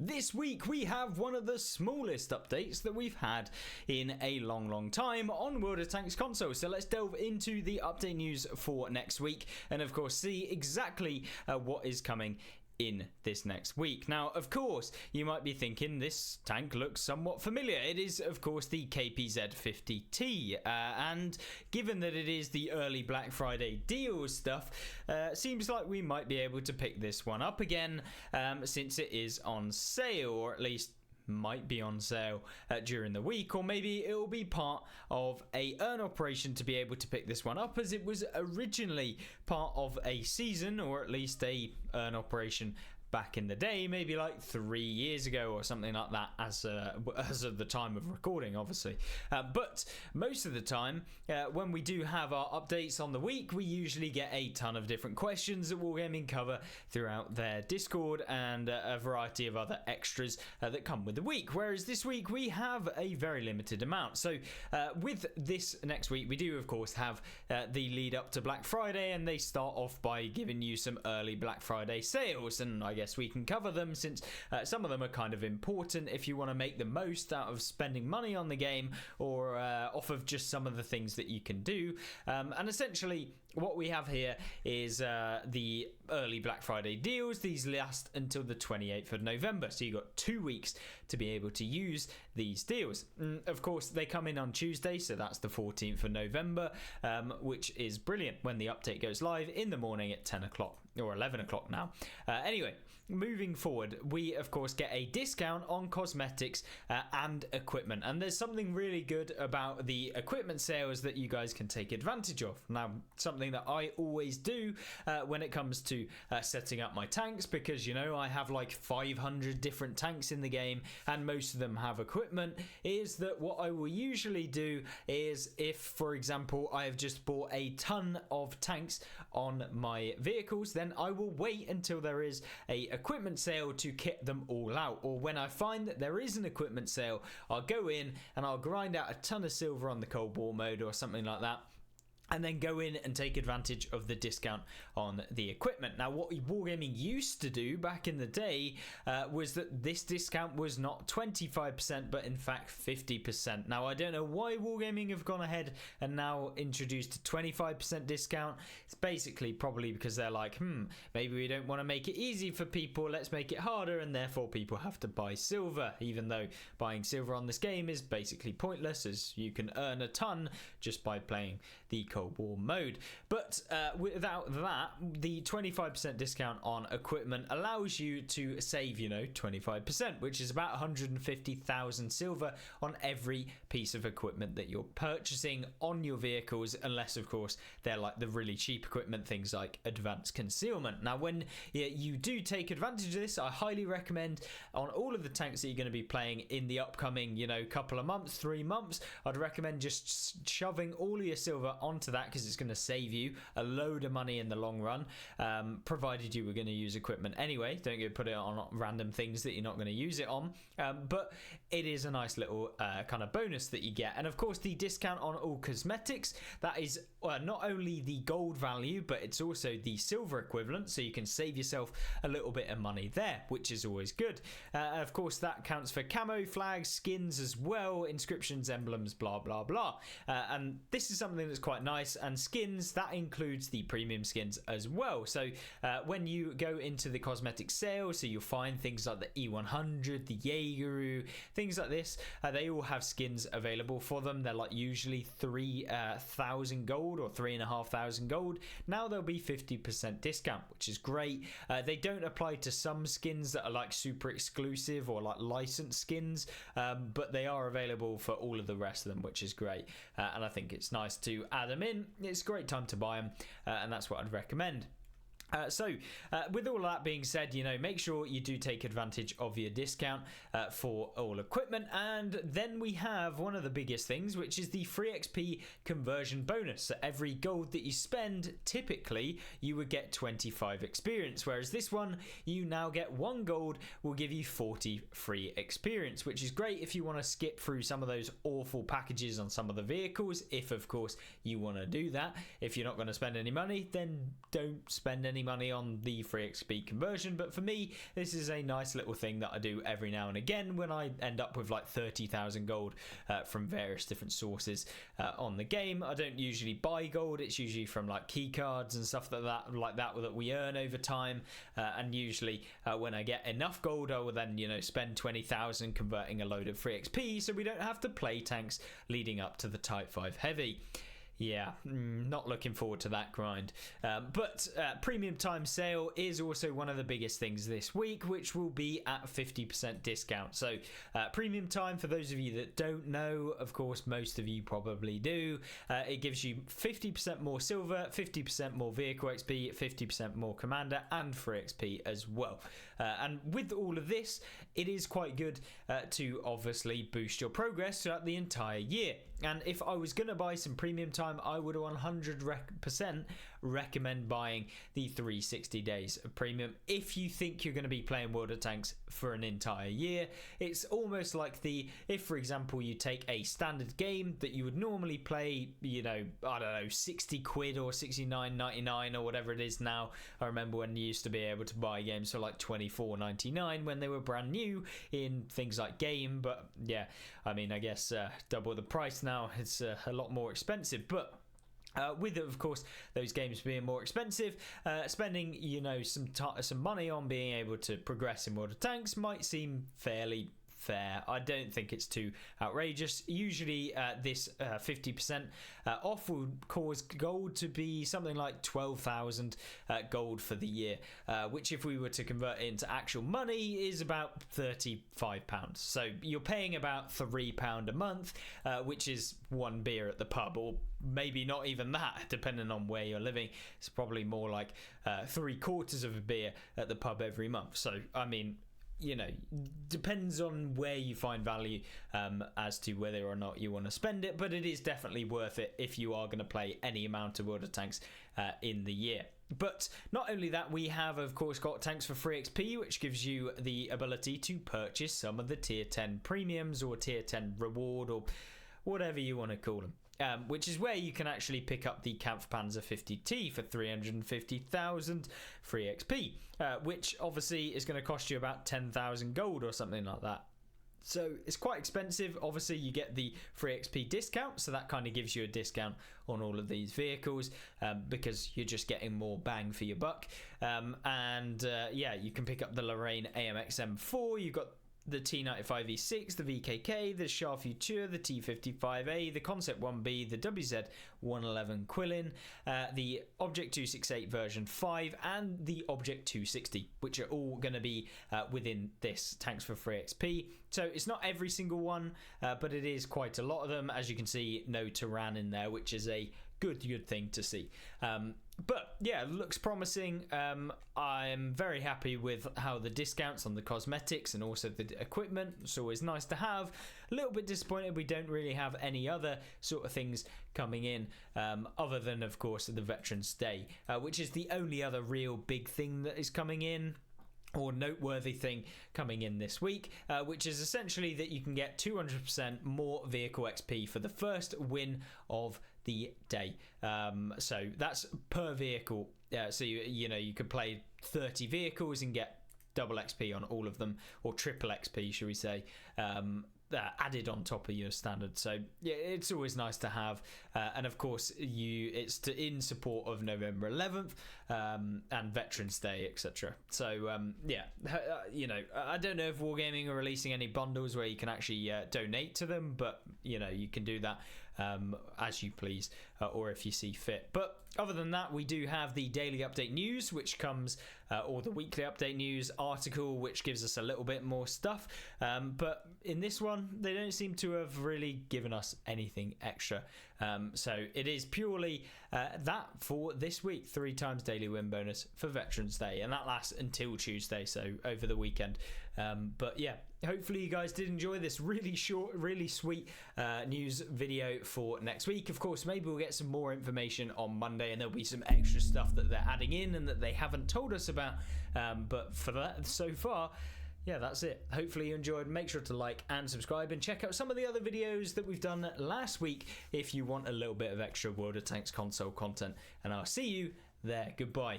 this week we have one of the smallest updates that we've had in a long time on World of Tanks console. So let's delve into the update news for next week and of course see exactly what is coming in this next week. Now, of course, you might be thinking this tank looks somewhat familiar. It is, of course, the KPZ-50T, and given that it is the early Black Friday deals stuff, seems like we might be able to pick this one up again, since it is on sale, or at least might be on sale during the week, or maybe it will be part of a earn operation to be able to pick this one up, as it was originally part of a season, or at least a earn operation back in the day, maybe like 3 years ago or something like that, as of the time of recording, obviously. But most of the time, when we do have our updates on the week, we usually get a ton of different questions that Wargaming cover throughout their Discord and a variety of other extras that come with the week. Whereas this week we have a very limited amount. So with this next week, we do of course have the lead up to Black Friday, and they start off by giving you some early Black Friday sales, and I guess we can cover them since some of them are kind of important if you want to make the most out of spending money on the game, or off of just some of the things that you can do. And essentially what we have here is the early Black Friday deals. These last until the 28th of November, so you've got 2 weeks to be able to use these deals. Of course, they come in on Tuesday, so that's the 14th of November, which is brilliant when the update goes live in the morning at 10 o'clock or 11 o'clock now. Anyway, moving forward, we of course get a discount on cosmetics and equipment, and there's something really good about the equipment sales that you guys can take advantage of. Now, something that I always do when it comes to setting up my tanks, because you know I have like 500 different tanks in the game and most of them have equipment, is that what I will usually do is, if for example I have just bought a ton of tanks on my vehicles, then I will wait until there is a equipment sale to kit them all out. Or when I find that there is an equipment sale, I'll go in and I'll grind out a ton of silver on the Cold War mode or something like that, and then go in and take advantage of the discount on the equipment. Now, what Wargaming used to do back in the day was that this discount was not 25%, but in fact 50%. Now, I don't know why Wargaming have gone ahead and now introduced a 25% discount. It's basically probably because they're like, maybe we don't want to make it easy for people, let's make it harder, and therefore people have to buy silver, even though buying silver on this game is basically pointless, as you can earn a ton just by playing the Cold War mode. But without that, the 25% discount on equipment allows you to save, 25%, which is about 150,000 silver on every piece of equipment that you're purchasing on your vehicles, unless of course they're like the really cheap equipment, things like advanced concealment. Now, when you do take advantage of this, I highly recommend on all of the tanks that you're going to be playing in the upcoming couple of months, 3 months, I'd recommend just shoving all of your silver onto that, because it's going to save you a load of money in the long run, provided you were going to use equipment anyway. Don't go put it on random things that you're not going to use it on, but it is a nice little kind of bonus that you get. And of course, the discount on all cosmetics, that is not only the gold value, but it's also the silver equivalent, so you can save yourself a little bit of money there, which is always good. And of course, that counts for camo, flags, skins as well, inscriptions, emblems, blah blah blah. And this is something that's quite nice. And skins, that includes the premium skins as well. So when you go into the cosmetic sale, so you'll find things like the E100, the Jaegeru, things like this, they all have skins available for them. They're like usually 3,000 gold or 3,500 gold. Now there'll be 50% discount, which is great. They don't apply to some skins that are like super exclusive or like licensed skins, but they are available for all of the rest of them, which is great. And I think it's nice to add them in. It's a great time to buy them, and that's what I'd recommend. So with all that being said, make sure you do take advantage of your discount for all equipment. And then we have one of the biggest things, which is the free XP conversion bonus. So every gold that you spend, typically you would get 25 experience, whereas this one, you now get 1 gold will give you 40 free experience, which is great if you want to skip through some of those awful packages on some of the vehicles, if of course you want to do that. If you're not going to spend any money, then don't spend any any money on the free XP conversion, but for me, this is a nice little thing that I do every now and again when I end up with like 30,000 gold from various different sources on the game. I don't usually buy gold. It's usually from like key cards and stuff like that we earn over time, and usually when I get enough gold, I will then, you know, spend 20,000 converting a load of free XP, so we don't have to play tanks leading up to the Type 5 Heavy. Yeah, not looking forward to that grind. But Premium Time Sale is also one of the biggest things this week, which will be at 50% discount. So Premium Time, for those of you that don't know, of course, most of you probably do, it gives you 50% more silver, 50% more vehicle XP, 50% more commander, and free XP as well. And with all of this, it is quite good to obviously boost your progress throughout the entire year. And if I was going to buy some Premium Time, I would 100% recommend buying the 360 days of Premium if you think you're going to be playing World of Tanks for an entire year. It's almost like if for example you take a standard game that you would normally play, you know, I don't know, 60 quid or 69.99 or whatever it is now. I remember when you used to be able to buy games for like 24.99 when they were brand new in things like Game, but yeah, I mean, I guess double the price now. It's a lot more expensive, but with, of course, those games being more expensive, spending, you know, some money on being able to progress in World of Tanks might seem fairly fair. I don't think it's too outrageous. Usually this 50% off would cause gold to be something like 12,000 gold for the year, which if we were to convert it into actual money is about £35. So you're paying about £3 a month, which is one beer at the pub, or maybe not even that, depending on where you're living. It's probably more like 3/4 of a beer at the pub every month. So I mean, you know, depends on where you find value as to whether or not you want to spend it, but it is definitely worth it if you are going to play any amount of World of Tanks in the year. But not only that, we have of course got Tanks for Free XP, which gives you the ability to purchase some of the tier 10 premiums or tier 10 reward or whatever you want to call them. Which is where you can actually pick up the Kampfpanzer 50T for 350,000 free XP, which obviously is going to cost you about 10,000 gold or something like that. So it's quite expensive. Obviously you get the free XP discount, so that kind of gives you a discount on all of these vehicles because you're just getting more bang for your buck. Yeah, you can pick up the Lorraine AMX M4. You've got the T95E6, the VKK, the Char Future, the T55A, the Concept 1B, the WZ111 Quillin, the Object 268 version 5, and the Object 260, which are all going to be within this Tanks for Free XP. So it's not every single one, but it is quite a lot of them. As you can see, no Turan in there, which is a good thing to see. But yeah, looks promising. I'm very happy with how the discounts on the cosmetics and also the equipment, it's always nice to have. A little bit disappointed we don't really have any other sort of things coming in other than of course the Veterans Day, which is the only other real big thing that is coming in, or noteworthy thing coming in this week, which is essentially that you can get 200% more vehicle XP for the first win of the day. So that's per vehicle. So you could play 30 vehicles and get double XP on all of them, or triple XP, should we say, added on top of your standard. So yeah, it's always nice to have, and of course it's in support of November 11th and Veterans Day, etc. So yeah, I don't know if Wargaming are releasing any bundles where you can actually donate to them, but you can do that as you please, or if you see fit. But other than that, we do have the daily update news, which comes, or the weekly update news article, which gives us a little bit more stuff. But in this one, they don't seem to have really given us anything extra. So it is purely that for this week, 3 times daily win bonus for Veterans Day, and that lasts until Tuesday, so over the weekend. But yeah, hopefully you guys did enjoy this really short, really sweet news video for next week. Of course, maybe we'll get some more information on Monday, and there'll be some extra stuff that they're adding in and that they haven't told us about. But for that, so far, yeah, that's it. Hopefully you enjoyed. Make sure to like and subscribe, and check out some of the other videos that we've done last week if you want a little bit of extra World of Tanks console content. And I'll see you there. Goodbye.